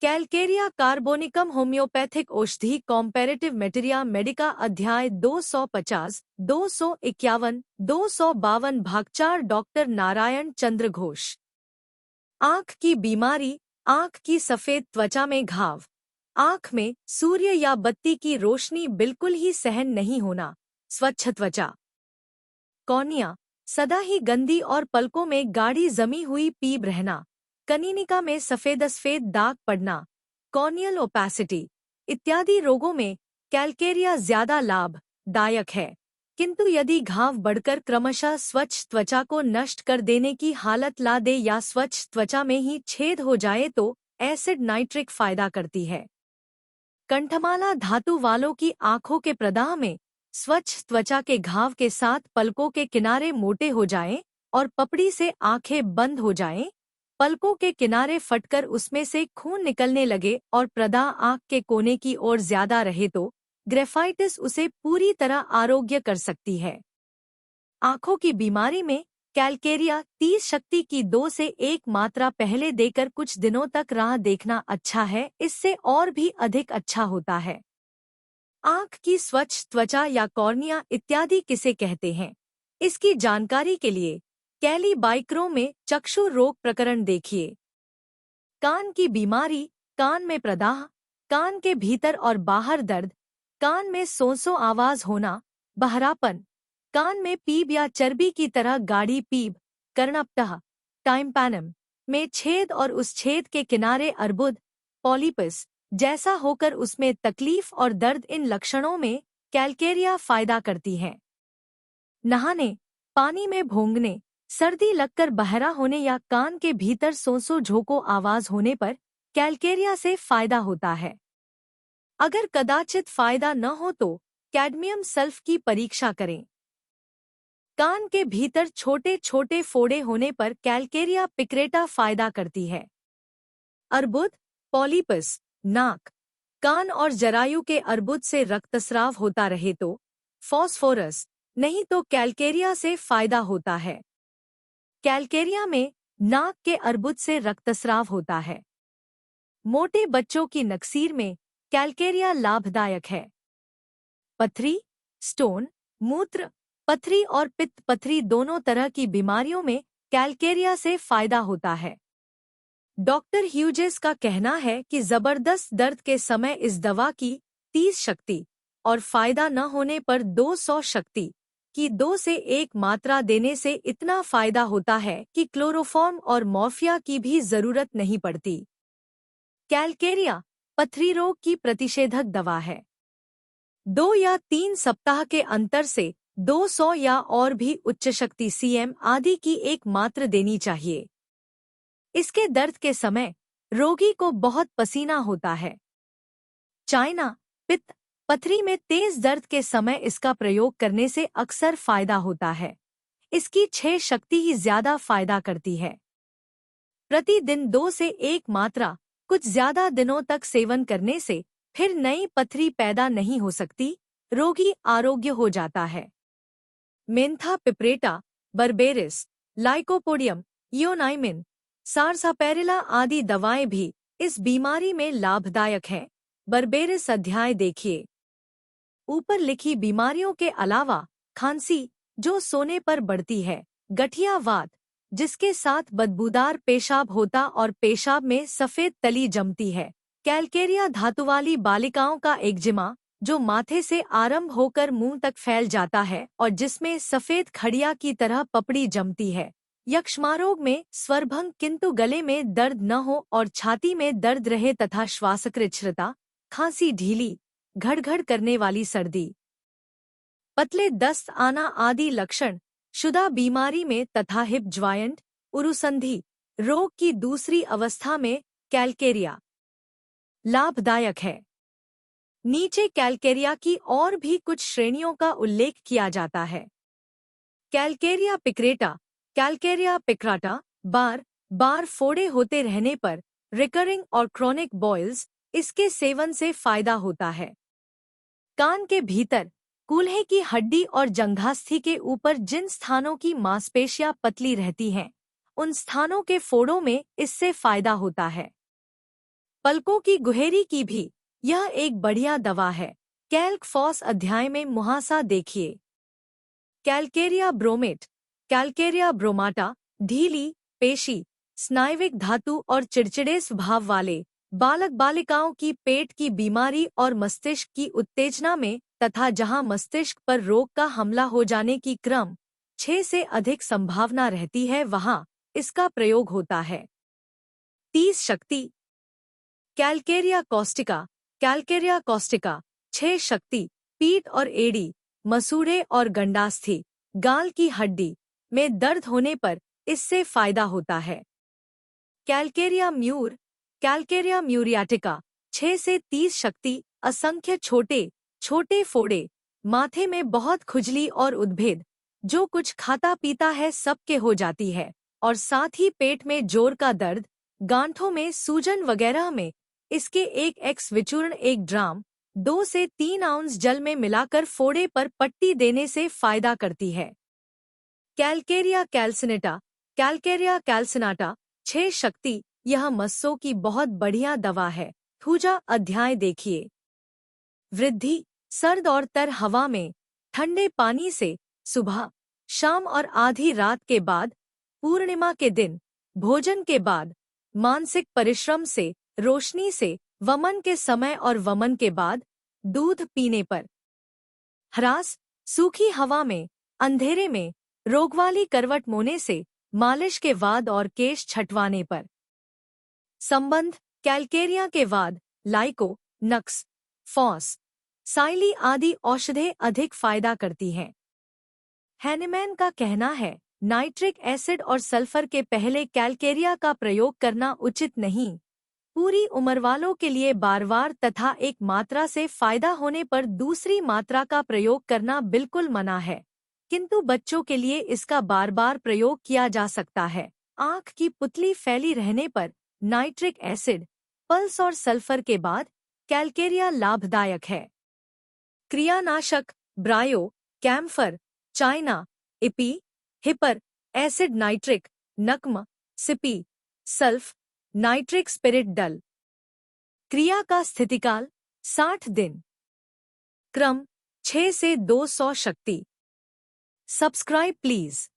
Calcarea carbonicum homeopathic औषधि कॉम्पैरेटिव मेटेरिया Medica अध्याय 250, 251, 252 भाग 4 डॉक्टर नारायण चंद्र घोष। आँख की बीमारी, आँख की सफेद त्वचा में घाव, आँख में सूर्य या बत्ती की रोशनी बिल्कुल ही सहन नहीं होना, स्वच्छ त्वचा। कॉर्निया, सदा ही गंदी और पलकों में गाढ़ी जमी हुई पीब रहना, कनीनिका में सफेद दाग पड़ना, कॉर्नियल ओपेसिटी इत्यादि रोगों में कैलकेरिया ज्यादा लाभदायक है। किंतु यदि घाव बढ़कर क्रमशः स्वच्छ त्वचा को नष्ट कर देने की हालत ला दे या स्वच्छ त्वचा में ही छेद हो जाए तो एसिड नाइट्रिक फायदा करती है। कंठमाला धातु वालों की आंखों के प्रदाह में स्वच्छ त्वचा के घाव के साथ पलकों के किनारे मोटे हो जाएं और पपड़ी से आंखें बंद हो जाएं, पलकों के किनारे फटकर उसमें से खून निकलने लगे और प्रदाह आंख के कोने की ओर ज्यादा रहे तो ग्रेफाइटिस उसे पूरी तरह आरोग्य कर सकती है। आंखों की बीमारी में कैलकेरिया 30 शक्ति की 2 से 1 मात्रा पहले देकर कुछ दिनों तक राह देखना अच्छा है, इससे और भी अधिक अच्छा होता है। आंख की स्वच्छ त्वचा या कॉर्निया इत्यादि किसे कहते हैं, इसकी जानकारी के लिए कैली बाइक्रो में चक्षु रोग प्रकरण देखिए। कान की बीमारी, कान में प्रदाह, कान के भीतर और बाहर दर्द, कान में सोंसो आवाज होना, बहरापन, कान में पीब या चर्बी की तरह गाढ़ी पीब, कर्णपटह, टाइम्पैनम में छेद और उस छेद के किनारे अर्बुद, पॉलिपस जैसा होकर उसमें तकलीफ और दर्द, इन लक्षणों में कैलकेरिया फायदा करती है। नहाने, पानी में भोंगने, सर्दी लगकर बहरा होने या कान के भीतर सोंसो झोंको आवाज होने पर कैलकेरिया से फायदा होता है। अगर कदाचित फायदा न हो तो कैडमियम सल्फ की परीक्षा करें। कान के भीतर छोटे छोटे फोड़े होने पर कैलकेरिया पिक्रेटा फायदा करती है। अर्बुद, पॉलिपस, नाक, कान और जरायु के अर्बुद से रक्तस्राव होता रहे तो फॉस्फोरस, नहीं तो कैलकेरिया से फायदा होता है। कैलकेरिया में नाक के अर्बुद से रक्तस्राव होता है। मोटे बच्चों की नक्सीर में कैलकेरिया लाभदायक है। पथरी, स्टोन, मूत्र पथरी और पित्त पथरी दोनों तरह की बीमारियों में कैलकेरिया से फायदा होता है। डॉक्टर ह्यूजेस का कहना है कि जबरदस्त दर्द के समय इस दवा की 30 शक्ति और फायदा न होने पर 200 शक्ति की 2 से 1 मात्रा देने से इतना फायदा होता है कि क्लोरोफॉर्म और मॉर्फिया की भी जरूरत नहीं पड़ती। कैलकेरिया पथरी रोग की प्रतिषेधक दवा है। 2 या 3 सप्ताह के अंतर से 200 या और भी उच्च शक्ति सीएम आदि की 1 मात्रा देनी चाहिए। इसके दर्द के समय रोगी को बहुत पसीना होता है। चाइना, पित्त, पथरी में तेज दर्द के समय इसका प्रयोग करने से अक्सर फायदा होता है। इसकी 6 शक्ति ही ज्यादा फायदा करती है। प्रतिदिन 2 से 1 मात्रा कुछ ज्यादा दिनों तक सेवन करने से फिर नई पथरी पैदा नहीं हो सकती, रोगी आरोग्य हो जाता है। मेंथा पिप्रेटा, बर्बेरिस, लाइकोपोडियम, इयोनाइमिन, सारसापेरिला आदि दवाएं भी इस बीमारी में लाभदायक हैं। बर्बेरिस अध्याय देखिए। ऊपर लिखी बीमारियों के अलावा खांसी, जो सोने पर बढ़ती है, गठिया वात, जिसके साथ बदबूदार पेशाब होता और पेशाब में सफेद तली जमती है, कैलकेरिया धातुवाली बालिकाओं का एक्जिमा, जो माथे से आरंभ होकर मुंह तक फैल जाता है और जिसमें सफेद खड़िया की तरह पपड़ी जमती है, यक्ष्मारोग में स्वरभंग किंतु गले में दर्द न हो और छाती में दर्द रहे तथा श्वासक्रिच्छ्रता, खांसी ढीली, घड़घड़ करने वाली सर्दी, पतले दस्त आना आदि लक्षण शुदा बीमारी में तथा हिप ज्वाइंट, उरुसंधि रोग की दूसरी अवस्था में कैलकेरिया लाभदायक है। नीचे कैलकेरिया की और भी कुछ श्रेणियों का उल्लेख किया जाता है। कैलकेरिया पिक्रेटा, कैलकेरिया पिक्राटा, बार बार फोड़े होते रहने पर, रिकरिंग और क्रॉनिक बॉयल्स, इसके सेवन से फायदा होता है। कान के भीतर कूल्हे की हड्डी और जंघास्थि के ऊपर जिन स्थानों की मांसपेशियां पतली रहती हैं, उन स्थानों के फोड़ों में इससे फायदा होता है। पलकों की गुहेरी की भी यह एक बढ़िया दवा है। कैल्क फॉस अध्याय में मुहासा देखिए। कैल्केरिया ब्रोमेट, कैल्केरिया ब्रोमाटा, ढीली पेशी, स्नायविक धातु और चिड़चिड़े स्वभाव वाले बालक बालिकाओं की पेट की बीमारी और मस्तिष्क की उत्तेजना में तथा जहां मस्तिष्क पर रोग का हमला हो जाने की क्रम 6 से अधिक संभावना रहती है वहां इसका प्रयोग होता है। 30 शक्ति। कैल्केरिया कॉस्टिका, कैल्केरिया कॉस्टिका 6 शक्ति, पीठ और एड़ी, मसूड़े और गंडास्थि, गाल की हड्डी में दर्द होने पर इससे फायदा होता है। कैल्केरिया म्यूर, कैल्केरिया म्यूरियाटिका 6 से 30 शक्ति, असंख्य छोटे छोटे फोड़े, माथे में बहुत खुजली और उद्भेद, जो कुछ खाता पीता है सबके हो जाती है, और साथ ही पेट में जोर का दर्द, गांठों में सूजन वगैरह में इसके एक एक्स विचूर्ण 1 ड्राम 2 से 3 आउंस जल में मिलाकर फोड़े पर पट्टी देने से फायदा करती है। कैल्केरिया कैल्सिनेटा, कैल्केरिया कैल्सिनाटा 6 शक्ति, यह मस्सों की बहुत बढ़िया दवा है। थूजा अध्याय देखिए। वृद्धि, सर्द और तर हवा में ठंडे पानी से सुबह, शाम और आधी रात के बाद, पूर्णिमा के दिन, भोजन के बाद, मानसिक परिश्रम से, रोशनी से, वमन के समय और वमन के बाद, दूध पीने पर। ह्रास, सूखी हवा में, अंधेरे में, रोगवाली करवट मोने से, मालिश के वाद और केश छटवाने पर। संबंध, कैल्केरिया के वाद, लाइको, नक्स, फॉस, साइली आदि औषधें अधिक फायदा करती हैं। हैनेमैन का कहना है, नाइट्रिक एसिड और सल्फर के पहले कैल्केरिया का प्रयोग करना उचित नहीं। पूरी उम्र वालों के लिए बार-बार तथा एक मात्रा से फायदा होने पर दूसरी मात्रा का प्रयोग करना बिल्कुल मना है, किंतु बच्चों के लिए इसका बार-बार प्रयोग किया जा सकता है। आँख की पुतली फैली रहने पर नाइट्रिक एसिड, पल्स और सल्फर के बाद कैल्केरिया लाभदायक है। क्रियानाशक, ब्रायो, कैम्फर, चाइना, इपी, हिपर, एसिड नाइट्रिक, नक्म, सिपी, सल्फ, नाइट्रिक स्पिरिट डल। क्रिया का स्थितिकाल 60 दिन। क्रम 6 से 200 शक्ति। Subscribe please.